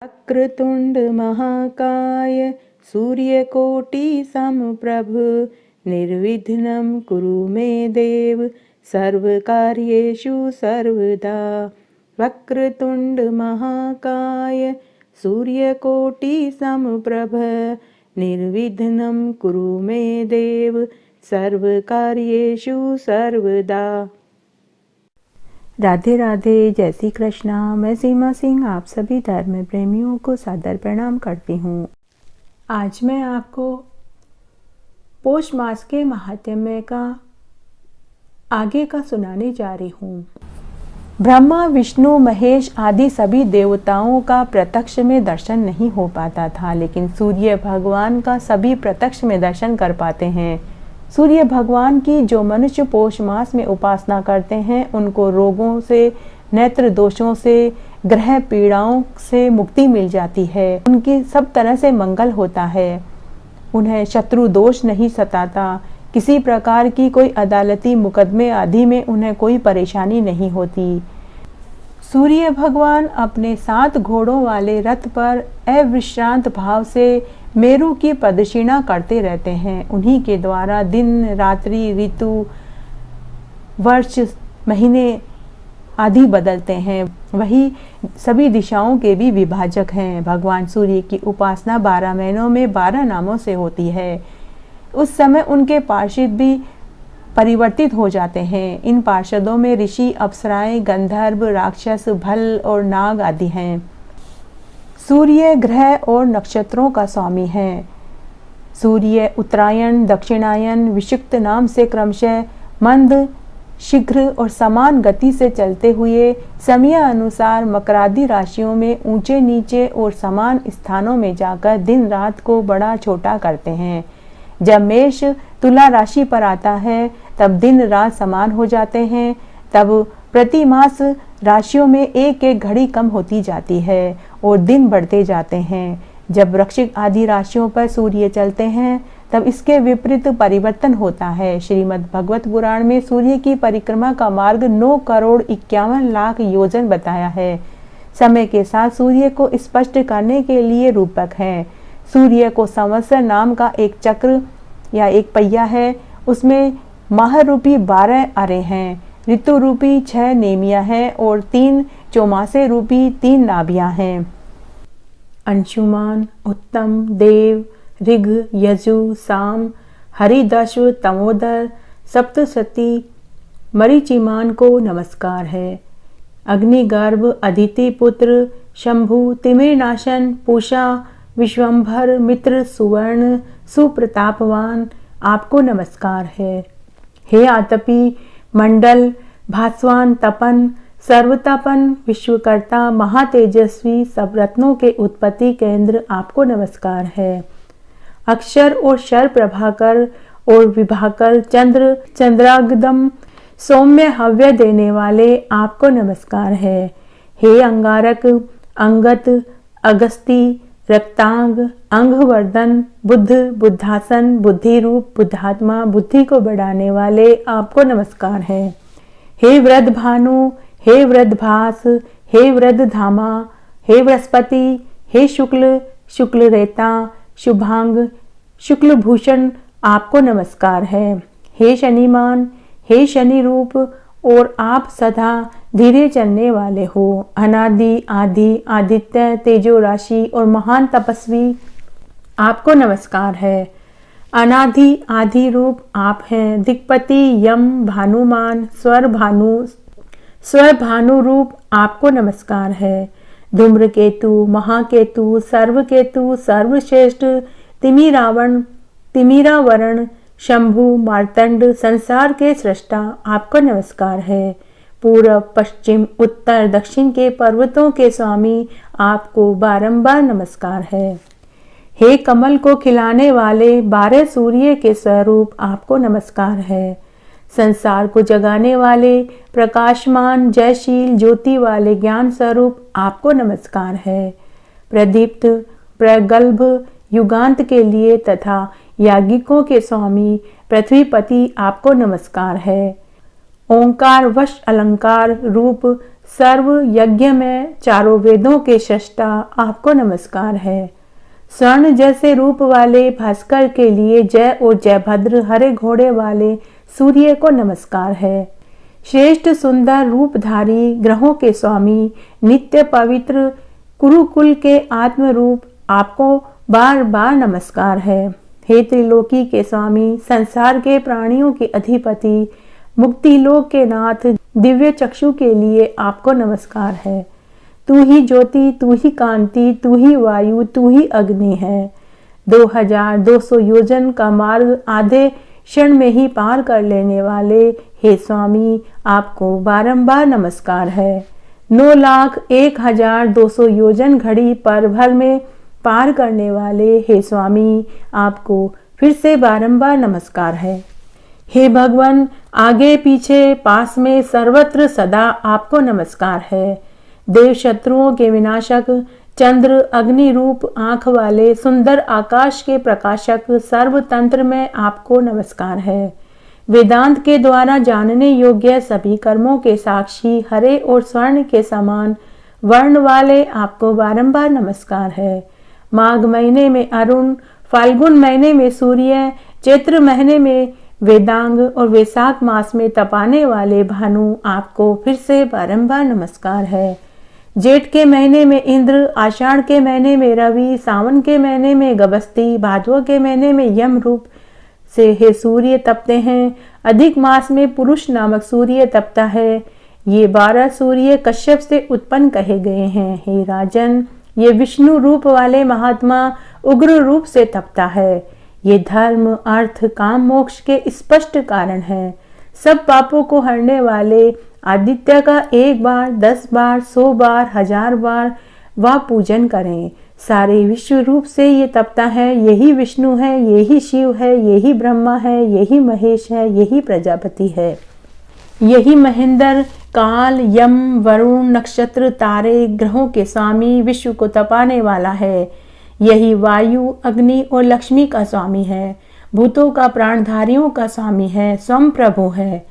वक्रतुंड महाकाय सूर्यकोटि समप्रभ निर्विघ्नं कुरु मे देव सर्वकार्येषु सर्वदा। वक्रतुंड महाकाय सूर्यकोटि समप्रभ निर्विघ्नं कुरु मे देव सर्वकार्येषु सर्वदा। राधे राधे, जय श्री कृष्णा। मैं सीमा सिंह आप सभी धर्म प्रेमियों को सादर प्रणाम करती हूँ। आज मैं आपको पौष मास के महात्म्य का आगे का सुनाने जा रही हूँ। ब्रह्मा विष्णु महेश आदि सभी देवताओं का प्रत्यक्ष में दर्शन नहीं हो पाता था, लेकिन सूर्य भगवान का सभी प्रत्यक्ष में दर्शन कर पाते हैं। सूर्य भगवान की जो मनुष्य पौष मास में उपासना करते हैं, उनको रोगों से, नेत्र दोषों से, ग्रह पीड़ाओं से मुक्ति मिल जाती है। उनकी सब तरह से मंगल होता है। उन्हें शत्रु दोष नहीं सताता। किसी प्रकार की कोई अदालती मुकदमे आदि में उन्हें कोई परेशानी नहीं होती। सूर्य भगवान अपने 7 घोड़ों वाले रथ पर अविश्रांत भाव से मेरु की प्रदक्षिणा करते रहते हैं। उन्हीं के द्वारा दिन, रात्रि, ऋतु, वर्ष, महीने आदि बदलते हैं। वही सभी दिशाओं के भी विभाजक हैं। भगवान सूर्य की उपासना 12 महीनों में 12 नामों से होती है। उस समय उनके पार्षद भी परिवर्तित हो जाते हैं। इन पार्षदों में ऋषि, अप्सराएं, गंधर्व, राक्षस, भल्ल और नाग आदि हैं। सूर्य ग्रह और नक्षत्रों का स्वामी है। सूर्य उत्तरायण, दक्षिणायन, विषुक्त नाम से क्रमशः मंद, शीघ्र और समान गति से चलते हुए समय अनुसार मकरादि राशियों में ऊंचे नीचे और समान स्थानों में जाकर दिन रात को बड़ा छोटा करते हैं। जब मेष तुला राशि पर आता है, तब दिन रात समान हो जाते हैं। तब प्रति मास राशियों में एक एक घड़ी कम होती जाती है और दिन बढ़ते जाते हैं। जब वृश्चिक आदि राशियों पर सूर्य चलते हैं, तब इसके विपरीत परिवर्तन होता है। श्रीमद् भगवत पुराण में सूर्य की परिक्रमा का मार्ग 9 करोड़ 51 लाख योजन बताया है। समय के साथ सूर्य को स्पष्ट करने के लिए रूपक है। सूर्य को संवत्सर नाम का एक चक्र या एक पहिया है। उसमें माह रूपी 12 अरे हैं, ऋतु रूपी 6 नेमियां हैं और 3 चौमासे रूपी 3 नाभियां हैं। अंशुमान, उत्तम, देव, ऋग, यजु, साम, हरिदश्व, तमोदर, सप्तशती, मरीचिमान को नमस्कार है। अग्निगर्भ, अदिति पुत्र, शंभु, तिमिरनाशन, पूषा, विश्वंभर, मित्र, सुवर्ण, सुप्रतापवान आपको नमस्कार है। हे आतपी, मंडल, भास्वान, तपन, सर्वतपन, विश्वकर्ता, महातेजस्वी, सब रत्नों के उत्पत्ति केंद्र आपको नमस्कार है। अक्षर और शर प्रभाकर और विभाकर, चंद्र, चंद्रागदम, सौम्य हव्य देने वाले आपको नमस्कार है। हे अंगारक, अंगत, अगस्ती, रक्तांग, अंगवर्धन, बुद्ध, बुद्धासन, बुद्धि रूप, बुद्धात्मा, बुद्धि को बढ़ाने वाले आपको नमस्कार है। हे वृद्ध भानु, हे वृद्ध भास, हे वृद्ध धामा, हे बृहस्पति, हे शुक्ल, शुक्ल रेता, शुभांग, शुक्ल भूषण आपको नमस्कार है। हे शनिमान, हे शनि रूप और आप सदा धीरे चलने वाले हो। अनादि, आदि, आदित्य, तेजो राशि और महान तपस्वी आपको नमस्कार है। अनादि आदि रूप आप हैं। दिक्पति, यम, भानुमान, स्वर भानु रूप आपको नमस्कार है। धूम्रकेतु, महाकेतु, सर्वकेतु, सर्वश्रेष्ठ, तिमिरावण, तिमिरावरण, शंभु, मार्तंड, संसार के सृष्टा आपको नमस्कार है। पूर्व, पश्चिम, उत्तर, दक्षिण के पर्वतों के स्वामी आपको बारंबार नमस्कार है। हे कमल को खिलाने वाले 12 सूर्य के स्वरूप आपको नमस्कार है। संसार को जगाने वाले प्रकाशमान, जयशील, ज्योति वाले ज्ञान स्वरूप आपको नमस्कार है। प्रदीप्त, प्रगल्भ, युगांत के लिए तथा याज्ञिकों के स्वामी पृथ्वीपति आपको नमस्कार है। ओंकार वश अलंकार रूप सर्व यज्ञ में चारों वेदों के सृष्टा आपको नमस्कार है। स्वर्ण जैसे रूप वाले भास्कर के लिए जय और जयभद्र हरे घोड़े वाले सूर्य को नमस्कार है। श्रेष्ठ सुंदर रूपधारी ग्रहों के स्वामी नित्य पवित्र कुरुकुल के आत्म रूप आपको बार बार नमस्कार है। हे त्रिलोकी के स्वामी, संसार के प्राणियों के अधिपति, मुक्ति लोक के नाथ, दिव्य चक्षु के लिए आपको नमस्कार है। तू ही ज्योति, तू ही कांति, तू ही वायु, तू ही अग्नि है। 2200 योजन का मार्ग आधे क्षण में ही पार कर लेने वाले हे स्वामी, आपको बारंबार नमस्कार है। 9,01,200 योजन घड़ी पर भर में पार करने वाले हे स्वामी, आपको फिर से बारंबार नमस्कार है। हे भगवान, आगे पीछे पास में सर्वत्र सदा आपको नमस्कार है। देव शत्रुओं के विनाशक, चंद्र अग्नि रूप आंख वाले सुंदर आकाश के प्रकाशक सर्व तंत्र में आपको नमस्कार है। वेदांत के द्वारा जानने योग्य सभी कर्मों के साक्षी हरे और स्वर्ण के समान वर्ण वाले आपको बारंबार नमस्कार है। माघ महीने में अरुण, फाल्गुन महीने में सूर्य, चैत्र महीने में वेदांग और वैशाख मास में तपाने वाले भानु, आपको फिर से बारंबार नमस्कार है। जेठ के महीने में इंद्र, आषाढ़ के महीने में रवि, सावन के महीने में गबस्ती, भादवा के महीने में यम रूप से हे सूर्य तपते हैं। अधिक मास में पुरुष नामक सूर्य तपता है। ये 12 सूर्य कश्यप से उत्पन्न कहे गए हैं। हे राजन, ये विष्णु रूप वाले महात्मा उग्र रूप से तपता है। ये धर्म, अर्थ, काम, मोक्ष के स्पष्ट कारण है। सब पापों को हरने वाले आदित्य का 1 बार, 10 बार, 100 बार, 1000 बार वह पूजन करें। सारे विश्व रूप से ये तपता है। यही विष्णु है, यही शिव है, यही ब्रह्मा है, यही महेश है, यही प्रजापति है। यही महेंद्र, काल, यम, वरुण, नक्षत्र, तारे, ग्रहों के स्वामी, विश्व को तपाने वाला है। यही वायु, अग्नि और लक्ष्मी का स्वामी है। भूतों का प्राणधारियों का स्वामी है, स्वयं प्रभु है।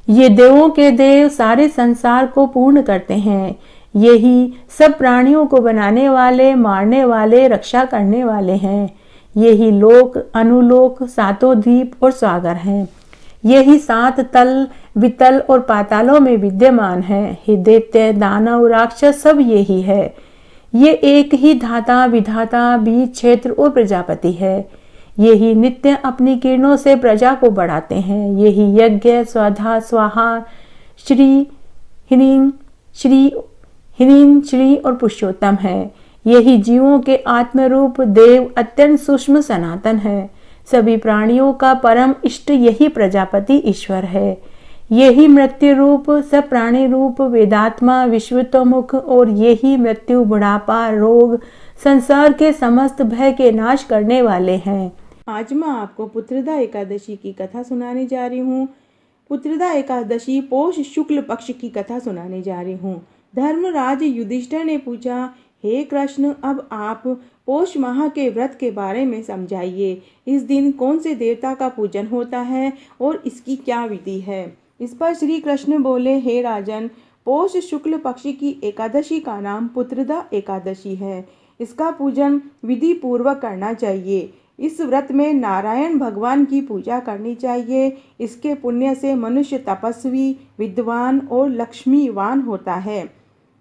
ये देवों के देव सारे संसार को पूर्ण करते हैं। यही सब प्राणियों को बनाने वाले, मारने वाले, रक्षा करने वाले हैं। यही लोक, अनुलोक, सातों द्वीप और सागर हैं। यही 7 तल, वितल और पातालों में विद्यमान है। हे दैत्य, दानव, राक्षस सब यही है। ये एक ही धाता, विधाता, बीज, क्षेत्र और प्रजापति है। यही नित्य अपनी किरणों से प्रजा को बढ़ाते हैं। यही यज्ञ, स्वधा, स्वाहा, श्री, हिरीन, श्री और पुरुषोत्तम है। यही जीवों के आत्मरूप देव अत्यंत सूक्ष्म सनातन है। सभी प्राणियों का परम इष्ट यही प्रजापति ईश्वर है। यही मृत्यु रूप, सब प्राणी रूप, वेदात्मा, विश्वतोमुख और यही मृत्यु, बुढ़ापा, रोग, संसार के समस्त भय के नाश करने वाले हैं। आज मैं आपको पुत्रदा एकादशी की कथा सुनाने जा रही हूँ। पुत्रदा एकादशी पौष शुक्ल पक्ष की कथा सुनाने जा रही हूँ। धर्मराज युधिष्ठिर ने पूछा, हे कृष्ण, अब आप पौष माह के व्रत के बारे में समझाइए। इस दिन कौन से देवता का पूजन होता है और इसकी क्या विधि है। इस पर श्री कृष्ण बोले, हे राजन, पौष शुक्ल पक्ष की एकादशी का नाम पुत्रदा एकादशी है। इसका पूजन विधि पूर्वक करना चाहिए। इस व्रत में नारायण भगवान की पूजा करनी चाहिए। इसके पुण्य से मनुष्य तपस्वी, विद्वान और लक्ष्मीवान होता है।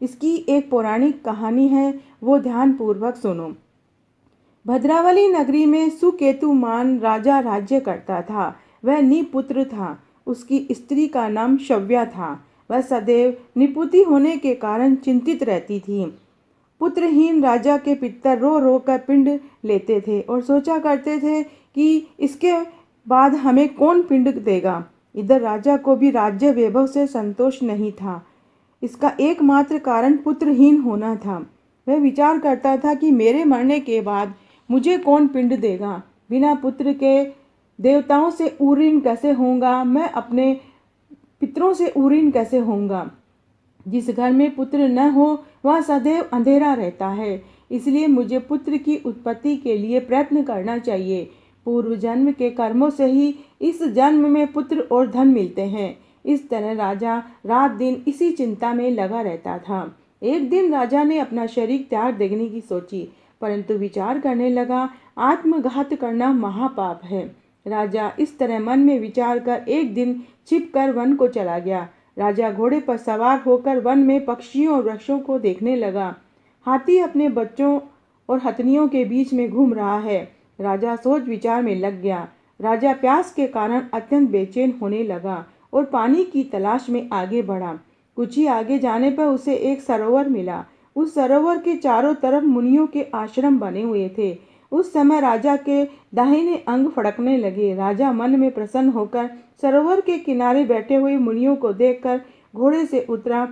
इसकी एक पौराणिक कहानी है, वो ध्यान पूर्वक सुनो। भद्रावली नगरी में सुकेतुमान राजा राज्य करता था। वह निपुत्र था। उसकी स्त्री का नाम शव्या था। वह सदैव निपुति होने के कारण चिंतित रहती थी। पुत्रहीन राजा के पितर रो रो कर पिंड लेते थे और सोचा करते थे कि इसके बाद हमें कौन पिंड देगा। इधर राजा को भी राज्य वैभव से संतोष नहीं था। इसका एकमात्र कारण पुत्रहीन होना था। वह विचार करता था कि मेरे मरने के बाद मुझे कौन पिंड देगा। बिना पुत्र के देवताओं से ऊरीन कैसे होऊंगा, मैं अपने पितरों से ऊरीन कैसे होऊंगा। जिस घर में पुत्र न हो वह सदैव अंधेरा रहता है। इसलिए मुझे पुत्र की उत्पत्ति के लिए प्रयत्न करना चाहिए। पूर्व जन्म के कर्मों से ही इस जन्म में पुत्र और धन मिलते हैं। इस तरह राजा रात दिन इसी चिंता में लगा रहता था। एक दिन राजा ने अपना शरीर त्याग देने की सोची, परंतु विचार करने लगा आत्मघात करना महापाप है। राजा इस तरह मन में विचार कर एक दिन छिपकर वन को चला गया। राजा घोड़े पर सवार होकर वन में पक्षियों और वृक्षों को देखने लगा। हाथी अपने बच्चों और हथनियों के बीच में घूम रहा है। राजा सोच विचार में लग गया। राजा प्यास के कारण अत्यंत बेचैन होने लगा और पानी की तलाश में आगे बढ़ा। कुछ ही आगे जाने पर उसे एक सरोवर मिला। उस सरोवर के चारों तरफ मुनियों के आश्रम बने हुए थे। उस समय राजा के दाहिने अंग फड़कने लगे। राजा मन में प्रसन्न होकर सरोवर के किनारे बैठे हुए मुनियों को देखकर घोड़े से उतरा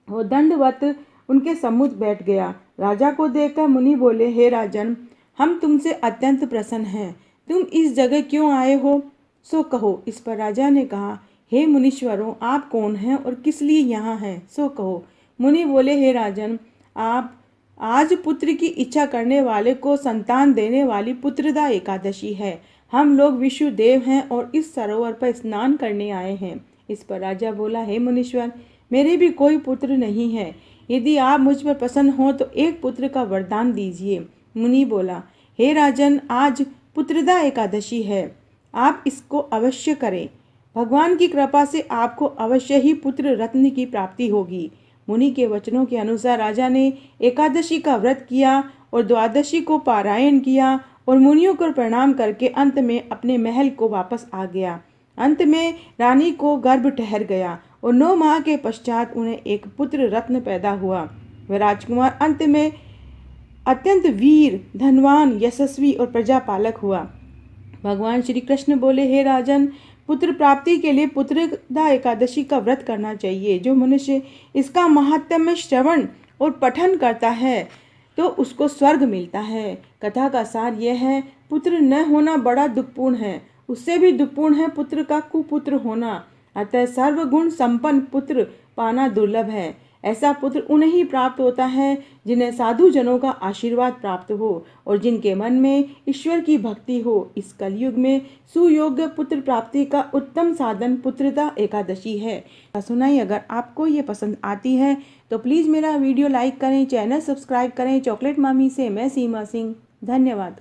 और दंडवत उनके सम्मुख बैठ गया। राजा को देखकर मुनि बोले, हे राजन, हम तुमसे अत्यंत प्रसन्न हैं। तुम इस जगह क्यों आए हो, सो कहो। इस पर राजा ने कहा, हे मुनीश्वरों, आप कौन हैं और किस लिए यहाँ हैं, सो कहो। मुनि बोले, हे राजन, आप आज पुत्र की इच्छा करने वाले को संतान देने वाली पुत्रदा एकादशी है। हम लोग विष्णु देव हैं और इस सरोवर पर स्नान करने आए हैं। इस पर राजा बोला, हे मुनीश्वर, मेरे भी कोई पुत्र नहीं है। यदि आप मुझ पर प्रसन्न हो तो एक पुत्र का वरदान दीजिए। मुनि बोला, हे राजन, आज पुत्रदा एकादशी है, आप इसको अवश्य करें। भगवान की कृपा से आपको अवश्य ही पुत्र रत्न की प्राप्ति होगी। मुनि के वचनों के अनुसार राजा ने एकादशी का व्रत किया और द्वादशी को पारायण किया और मुनियों को प्रणाम करके अंत में अपने महल को वापस आ गया। अंत में रानी को गर्भ ठहर गया और 9 माह के पश्चात उन्हें एक पुत्र रत्न पैदा हुआ। वह राजकुमार अंत में अत्यंत वीर, धनवान, यशस्वी और प्रजापालक हुआ। भगवान श्री कृष्ण बोले, हे राजन, पुत्र प्राप्ति के लिए पुत्रदा एकादशी का व्रत करना चाहिए। जो मनुष्य इसका महात्म्य श्रवण और पठन करता है तो उसको स्वर्ग मिलता है। कथा का सार यह है, पुत्र न होना बड़ा दुखपूर्ण है। उससे भी दुखपूर्ण है पुत्र का कुपुत्र होना। अतः सर्वगुण संपन्न पुत्र पाना दुर्लभ है। ऐसा पुत्र उन्हें ही प्राप्त होता है जिन्हें साधु जनों का आशीर्वाद प्राप्त हो और जिनके मन में ईश्वर की भक्ति हो। इस कलयुग में सुयोग्य पुत्र प्राप्ति का उत्तम साधन पुत्रदा एकादशी है। सुनाई, अगर आपको ये पसंद आती है तो प्लीज़ मेरा वीडियो लाइक करें, चैनल सब्सक्राइब करें। चॉकलेट मामी से मैं सीमा सिंह, धन्यवाद।